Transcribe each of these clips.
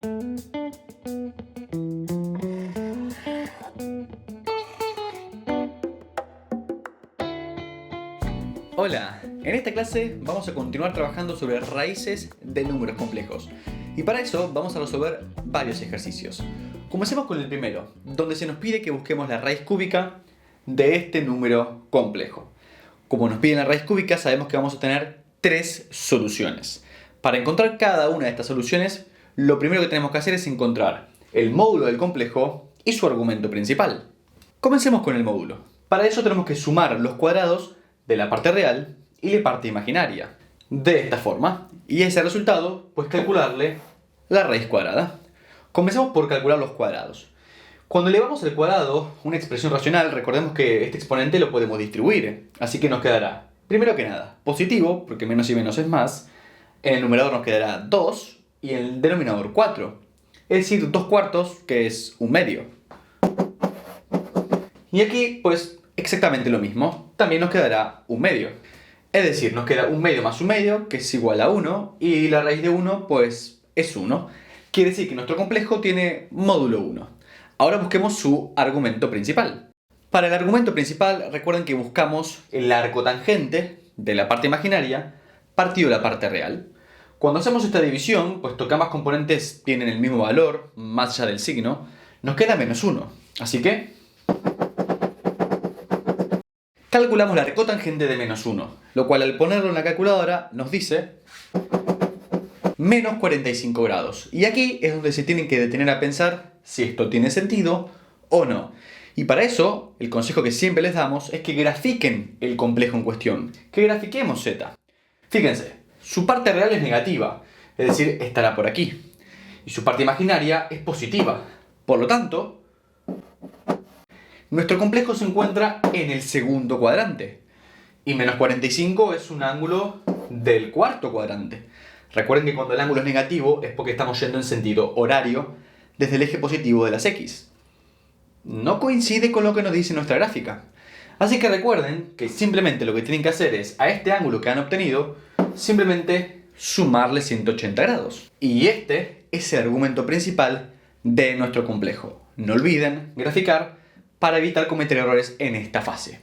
Hola, en esta clase vamos a continuar trabajando sobre raíces de números complejos y para eso vamos a resolver varios ejercicios. Comencemos con el primero, donde se nos pide que busquemos la raíz cúbica de este número complejo. Como nos piden la raíz cúbica, sabemos que vamos a tener tres soluciones. Para encontrar cada una de estas soluciones, lo primero que tenemos que hacer es encontrar el módulo del complejo y su argumento principal. Comencemos con el módulo. Para eso tenemos que sumar los cuadrados de la parte real y la parte imaginaria. De esta forma. Y ese resultado, pues calcularle la raíz cuadrada. Comencemos por calcular los cuadrados. Cuando elevamos al cuadrado una expresión racional, recordemos que este exponente lo podemos distribuir. Así que nos quedará, primero que nada, positivo, porque menos y menos es más. En el numerador nos quedará 2 y en el denominador 4. Es decir, 2 cuartos, que es un medio. Y aquí, pues, exactamente lo mismo. También nos quedará un medio. Es decir, nos queda un medio más un medio, que es igual a 1, y la raíz de 1, pues, es 1. Quiere decir que nuestro complejo tiene módulo 1. Ahora busquemos su argumento principal. Para el argumento principal, recuerden que buscamos el arco tangente de la parte imaginaria partido de la parte real. Cuando hacemos esta división, puesto que ambas componentes tienen el mismo valor, más allá del signo, nos queda menos 1. Así que calculamos la arcotangente de menos 1, lo cual al ponerlo en la calculadora nos dice menos 45 grados. Y aquí es donde se tienen que detener a pensar si esto tiene sentido o no. Y para eso, el consejo que siempre les damos es que grafiquen el complejo en cuestión, que grafiquemos z. Fíjense, su parte real es negativa, es decir, estará por aquí. Y su parte imaginaria es positiva. Por lo tanto, nuestro complejo se encuentra en el segundo cuadrante. Y menos 45 es un ángulo del cuarto cuadrante. Recuerden que cuando el ángulo es negativo es porque estamos yendo en sentido horario desde el eje positivo de las X. No coincide con lo que nos dice nuestra gráfica. Así que recuerden que simplemente lo que tienen que hacer es, a este ángulo que han obtenido, simplemente sumarle 180 grados. Y este es el argumento principal de nuestro complejo. No olviden graficar para evitar cometer errores en esta fase.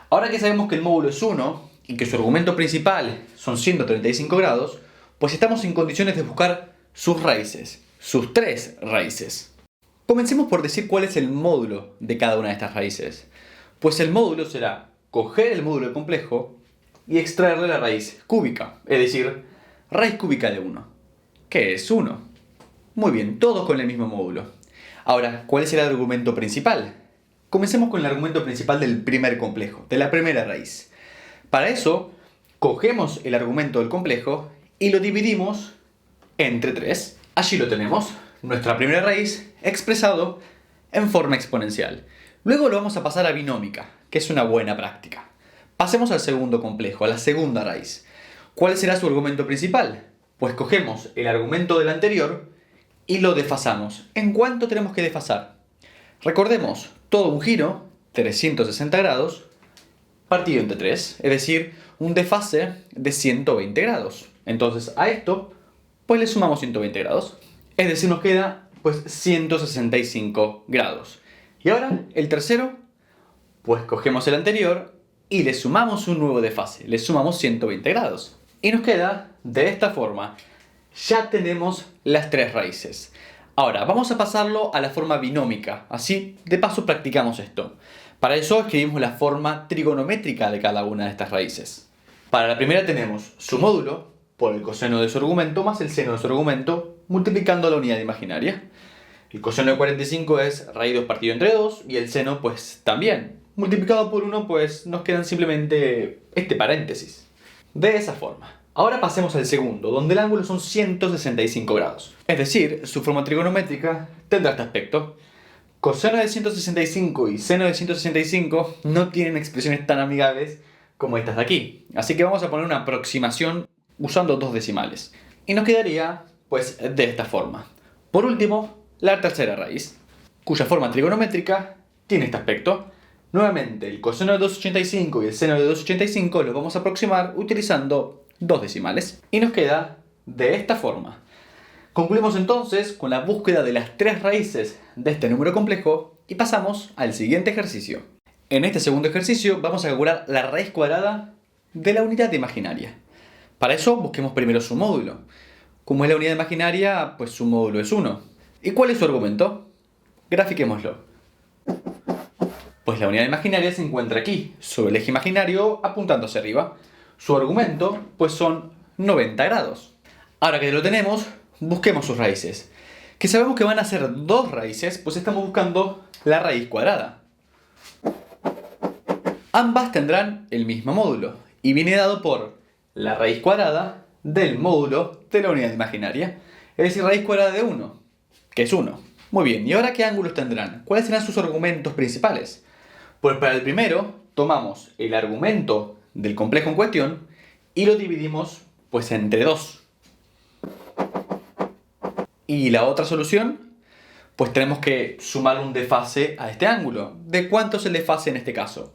Ahora que sabemos que el módulo es 1 y que su argumento principal son 135 grados, pues estamos en condiciones de buscar sus raíces, sus tres raíces. Comencemos por decir cuál es el módulo de cada una de estas raíces. Pues el módulo será coger el módulo del complejo y extraerle la raíz cúbica, es decir, raíz cúbica de 1, que es 1. Muy bien, todos con el mismo módulo. Ahora, ¿cuál es el argumento principal? Comencemos con el argumento principal del primer complejo, de la primera raíz. Para eso, cogemos el argumento del complejo y lo dividimos entre 3. Allí lo tenemos, nuestra primera raíz expresado en forma exponencial. Luego lo vamos a pasar a binómica, que es una buena práctica. Pasemos al segundo complejo, a la segunda raíz. ¿Cuál será su argumento principal? Pues cogemos el argumento del anterior y lo desfasamos. ¿En cuánto tenemos que desfasar? Recordemos, todo un giro, 360 grados, partido entre 3, es decir, un desfase de 120 grados. Entonces a esto, pues le sumamos 120 grados, es decir, nos queda pues 165 grados. Y ahora, el tercero, pues cogemos el anterior y le sumamos un nuevo desfase, le sumamos 120 grados. Y nos queda de esta forma. Ya tenemos las tres raíces. Ahora, vamos a pasarlo a la forma binómica, así de paso practicamos esto. Para eso escribimos la forma trigonométrica de cada una de estas raíces. Para la primera tenemos su módulo, por el coseno de su argumento, más el seno de su argumento, multiplicando la unidad imaginaria. El coseno de 45 es raíz 2 partido entre 2, y el seno pues también. Multiplicado por 1 pues nos quedan simplemente este paréntesis. De esa forma. Ahora pasemos al segundo, donde el ángulo son 165 grados. Es decir, su forma trigonométrica tendrá este aspecto. Coseno de 165 y seno de 165 no tienen expresiones tan amigables como estas de aquí. Así que vamos a poner una aproximación usando dos decimales. Y nos quedaría, pues, de esta forma. Por último, la tercera raíz, cuya forma trigonométrica tiene este aspecto. Nuevamente, el coseno de 285 y el seno de 285 los vamos a aproximar utilizando dos decimales. Y nos queda de esta forma. Concluimos entonces con la búsqueda de las tres raíces de este número complejo y pasamos al siguiente ejercicio. En este segundo ejercicio vamos a calcular la raíz cuadrada de la unidad imaginaria. Para eso busquemos primero su módulo. Como es la unidad imaginaria, pues su módulo es 1. ¿Y cuál es su argumento? Grafiquémoslo. Pues la unidad imaginaria se encuentra aquí, sobre el eje imaginario apuntando hacia arriba. Su argumento, pues son 90 grados. Ahora que lo tenemos, busquemos sus raíces. Que sabemos que van a ser dos raíces, pues estamos buscando la raíz cuadrada. Ambas tendrán el mismo módulo y viene dado por la raíz cuadrada del módulo de la unidad imaginaria, es decir, raíz cuadrada de 1, que es 1. Muy bien, ¿y ahora qué ángulos tendrán? ¿Cuáles serán sus argumentos principales? Pues para el primero, tomamos el argumento del complejo en cuestión y lo dividimos pues entre 2. Y la otra solución, pues tenemos que sumar un desfase a este ángulo. ¿De cuánto es el desfase en este caso?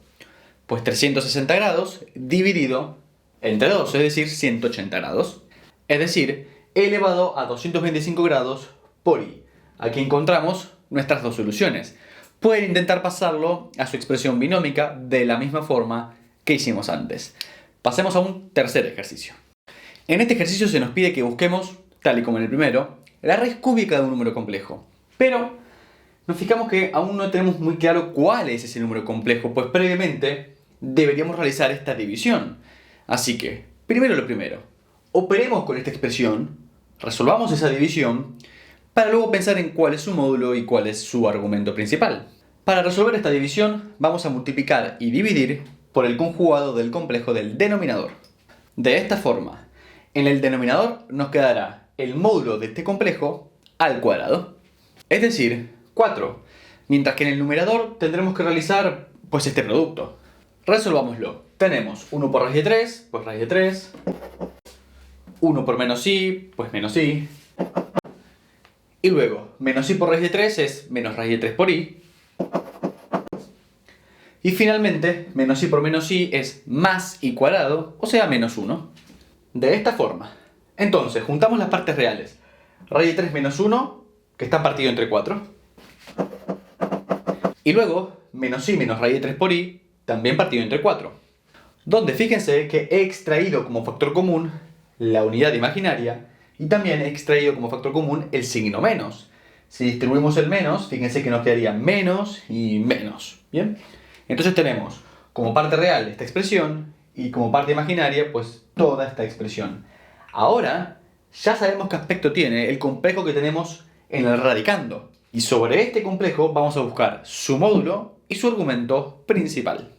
Pues 360 grados dividido entre 2, es decir, 180 grados. Es decir, elevado a 225 grados por i. Aquí encontramos nuestras dos soluciones. Pueden intentar pasarlo a su expresión binómica de la misma forma que hicimos antes. Pasemos a un tercer ejercicio. En este ejercicio se nos pide que busquemos, tal y como en el primero, la raíz cúbica de un número complejo. Pero nos fijamos que aún no tenemos muy claro cuál es ese número complejo, pues previamente deberíamos realizar esta división. Así que, primero lo primero, operemos con esta expresión, resolvamos esa división, para luego pensar en cuál es su módulo y cuál es su argumento principal. Para resolver esta división, vamos a multiplicar y dividir por el conjugado del complejo del denominador. De esta forma, en el denominador nos quedará el módulo de este complejo al cuadrado, es decir, 4, mientras que en el numerador tendremos que realizar pues este producto. Resolvámoslo. Tenemos 1 por raíz de 3, pues raíz de 3, 1 por menos i, pues menos i, y luego menos i por raíz de 3 es menos raíz de 3 por i, y finalmente menos i por menos i es más i cuadrado, o sea menos 1. De esta forma. Entonces, juntamos las partes reales. Raíz de 3 menos 1, que está partido entre 4. Y luego, menos i menos raíz de 3 por i, también partido entre 4. Donde fíjense que he extraído como factor común la unidad imaginaria y también he extraído como factor común el signo menos. Si distribuimos el menos, fíjense que nos quedaría menos y menos. ¿Bien? Entonces tenemos como parte real esta expresión y como parte imaginaria, pues toda esta expresión. Ahora ya sabemos qué aspecto tiene el complejo que tenemos en el radicando. Y sobre este complejo vamos a buscar su módulo y su argumento principal.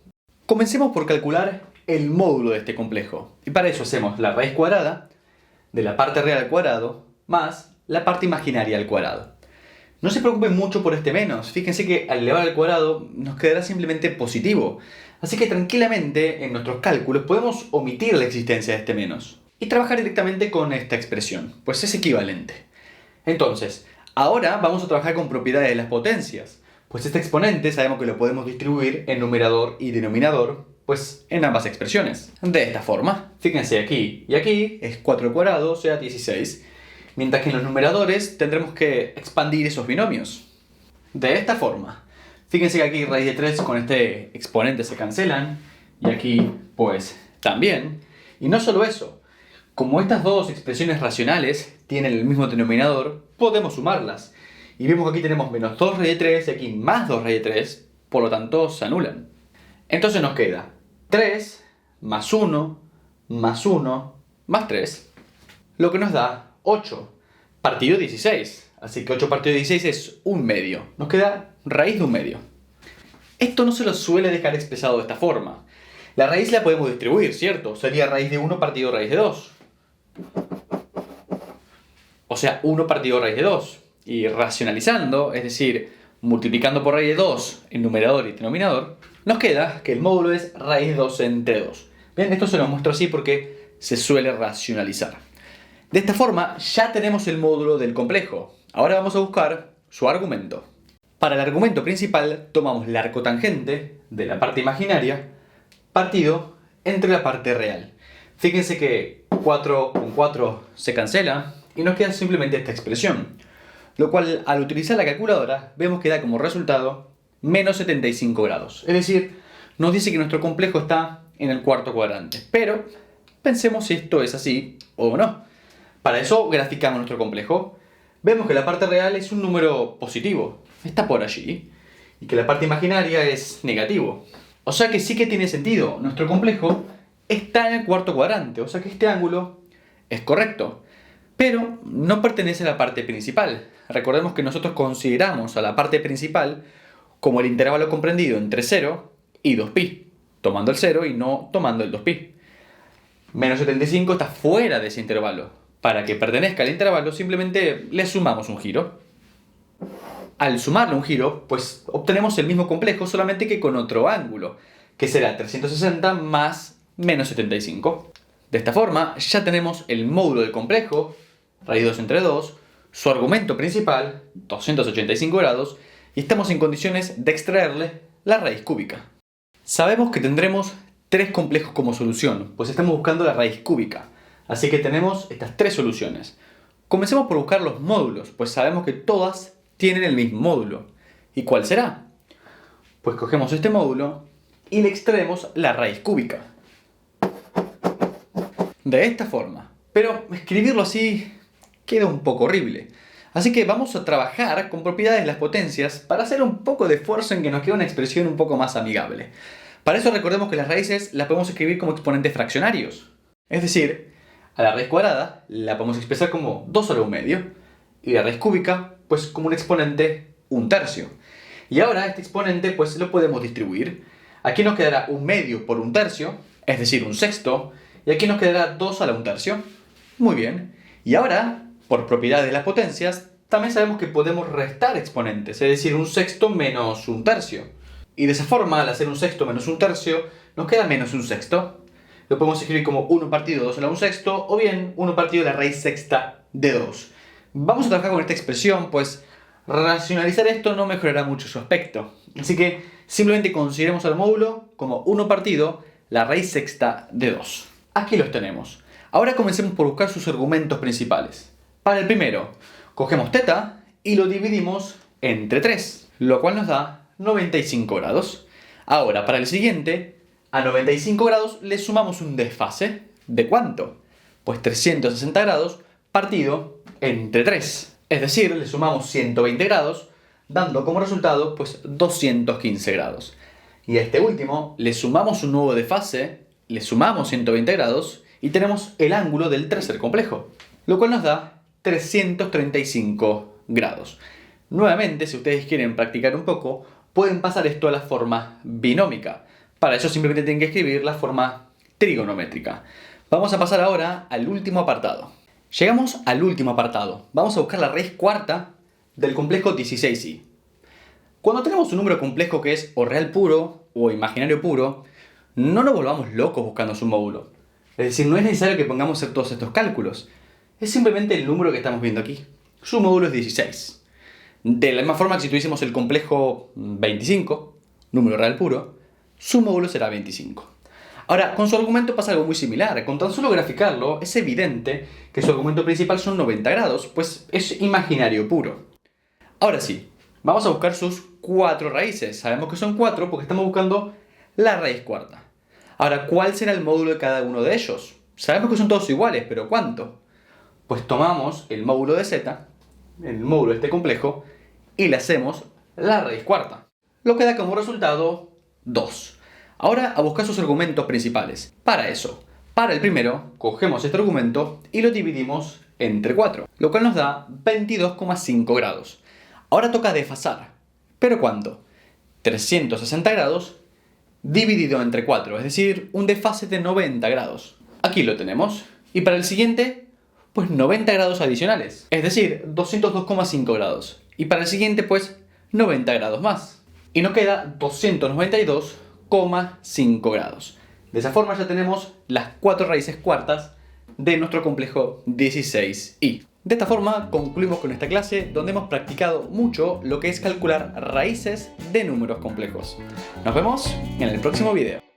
Comencemos por calcular el módulo de este complejo. Y para eso hacemos la raíz cuadrada de la parte real al cuadrado más la parte imaginaria al cuadrado. No se preocupen mucho por este menos. Fíjense que al elevar al cuadrado nos quedará simplemente positivo. Así que tranquilamente en nuestros cálculos podemos omitir la existencia de este menos y trabajar directamente con esta expresión, pues es equivalente. Entonces, ahora vamos a trabajar con propiedades de las potencias, pues este exponente sabemos que lo podemos distribuir en numerador y denominador, pues en ambas expresiones. De esta forma, fíjense aquí y aquí es 4 al cuadrado, o sea 16, mientras que en los numeradores tendremos que expandir esos binomios. De esta forma, fíjense que aquí raíz de 3 con este exponente se cancelan, y aquí pues también. Y no solo eso, como estas dos expresiones racionales tienen el mismo denominador, podemos sumarlas. Y vemos que aquí tenemos menos 2 raíz de 3 y aquí más 2 raíz de 3, por lo tanto se anulan. Entonces nos queda 3 más 1 más 1 más 3, lo que nos da 8 partido 16. Así que 8 partido 16 es un medio. Nos queda raíz de un medio. Esto no se lo suele dejar expresado de esta forma. La raíz la podemos distribuir, ¿cierto? Sería raíz de 1 partido raíz de 2. O sea, 1 partido raíz de 2. Y racionalizando, es decir, multiplicando por raíz de 2 en numerador y denominador, nos queda que el módulo es raíz de 2 entre 2. Bien, esto se lo muestro así porque se suele racionalizar. De esta forma ya tenemos el módulo del complejo. Ahora vamos a buscar su argumento. Para el argumento principal tomamos el arco tangente de la parte imaginaria partido entre la parte real. Fíjense que 4 con 4 se cancela y nos queda simplemente esta expresión, lo cual al utilizar la calculadora vemos que da como resultado menos 75 grados. Es decir, nos dice que nuestro complejo está en el cuarto cuadrante. Pero pensemos si esto es así o no. Para eso graficamos nuestro complejo. Vemos que la parte real es un número positivo, está por allí, y que la parte imaginaria es negativo. O sea que sí que tiene sentido, nuestro complejo está en el cuarto cuadrante, o sea que este ángulo es correcto. Pero no pertenece a la parte principal. Recordemos que nosotros consideramos a la parte principal como el intervalo comprendido entre 0 y 2pi, tomando el 0 y no tomando el 2pi. Menos 75 está fuera de ese intervalo. Para que pertenezca al intervalo simplemente le sumamos un giro. Al sumarle un giro, pues obtenemos el mismo complejo, solamente que con otro ángulo, que será 360 más menos 75. De esta forma ya tenemos el módulo del complejo, raíz 2 entre 2, su argumento principal, 285 grados, y estamos en condiciones de extraerle la raíz cúbica. Sabemos que tendremos tres complejos como solución, pues estamos buscando la raíz cúbica. Así que tenemos estas tres soluciones. Comencemos por buscar los módulos, pues sabemos que todas tienen el mismo módulo. ¿Y cuál será? Pues cogemos este módulo y le extraemos la raíz cúbica. De esta forma. Pero escribirlo así queda un poco horrible. Así que vamos a trabajar con propiedades de las potencias para hacer un poco de esfuerzo en que nos quede una expresión un poco más amigable. Para eso recordemos que las raíces las podemos escribir como exponentes fraccionarios. Es decir, a la raíz cuadrada la podemos expresar como 2 a la 1/2 y la raíz cúbica pues como un exponente 1/3. Y ahora este exponente pues lo podemos distribuir. Aquí nos quedará 1/2 por 1/3, es decir, 1/6, y aquí nos quedará 2 a la 1/3. Muy bien. Y ahora, por propiedades de las potencias, también sabemos que podemos restar exponentes, es decir, 1/6 menos 1/3. Y de esa forma, al hacer 1/6 menos 1/3, nos queda menos 1/6. Lo podemos escribir como 1 partido 2 a la 1/6 o bien 1 partido de la raíz sexta de 2. Vamos a trabajar con esta expresión, pues racionalizar esto no mejorará mucho su aspecto. Así que simplemente consideremos al módulo como 1 partido la raíz sexta de 2. Aquí los tenemos. Ahora comencemos por buscar sus argumentos principales. Para el primero, cogemos θ y lo dividimos entre 3, lo cual nos da 95 grados. Ahora, para el siguiente, a 95 grados le sumamos un desfase. ¿De cuánto? Pues 360 grados partido entre 3. Es decir, le sumamos 120 grados, dando como resultado pues 215 grados. Y a este último le sumamos un nuevo desfase, le sumamos 120 grados y tenemos el ángulo del tercer complejo, lo cual nos da 335 grados. Nuevamente, si ustedes quieren practicar un poco, pueden pasar esto a la forma binómica. Para eso simplemente tienen que escribir la forma trigonométrica. Vamos a pasar ahora al último apartado. Llegamos al último apartado. Vamos a buscar la raíz cuarta del complejo 16i. Cuando tenemos un número complejo que es o real puro o imaginario puro, no nos volvamos locos buscando su módulo. Es decir, no es necesario que pongamos a hacer todos estos cálculos. Es simplemente el número que estamos viendo aquí. Su módulo es 16. De la misma forma que si tuviésemos el complejo 25, número real puro, su módulo será 25. Ahora, con su argumento pasa algo muy similar. Con tan solo graficarlo, es evidente que su argumento principal son 90 grados, pues es imaginario puro. Ahora sí, vamos a buscar sus 4 raíces. Sabemos que son 4 porque estamos buscando la raíz cuarta. Ahora, ¿cuál será el módulo de cada uno de ellos? Sabemos que son todos iguales, pero ¿cuánto? Pues tomamos el módulo de z, el módulo de este complejo, y le hacemos la raíz cuarta, lo que da como resultado 2. Ahora a buscar sus argumentos principales. Para eso, para el primero, cogemos este argumento y lo dividimos entre 4, lo cual nos da 22,5 grados. Ahora toca desfasar. ¿Pero cuánto? 360 grados dividido entre 4, es decir, un desfase de 90 grados. Aquí lo tenemos. Y para el siguiente, pues 90 grados adicionales, es decir, 202,5 grados. Y para el siguiente, pues 90 grados más. Y nos queda 292,5 grados. De esa forma ya tenemos las 4 raíces cuartas de nuestro complejo 16i. De esta forma concluimos con esta clase donde hemos practicado mucho lo que es calcular raíces de números complejos. Nos vemos en el próximo video.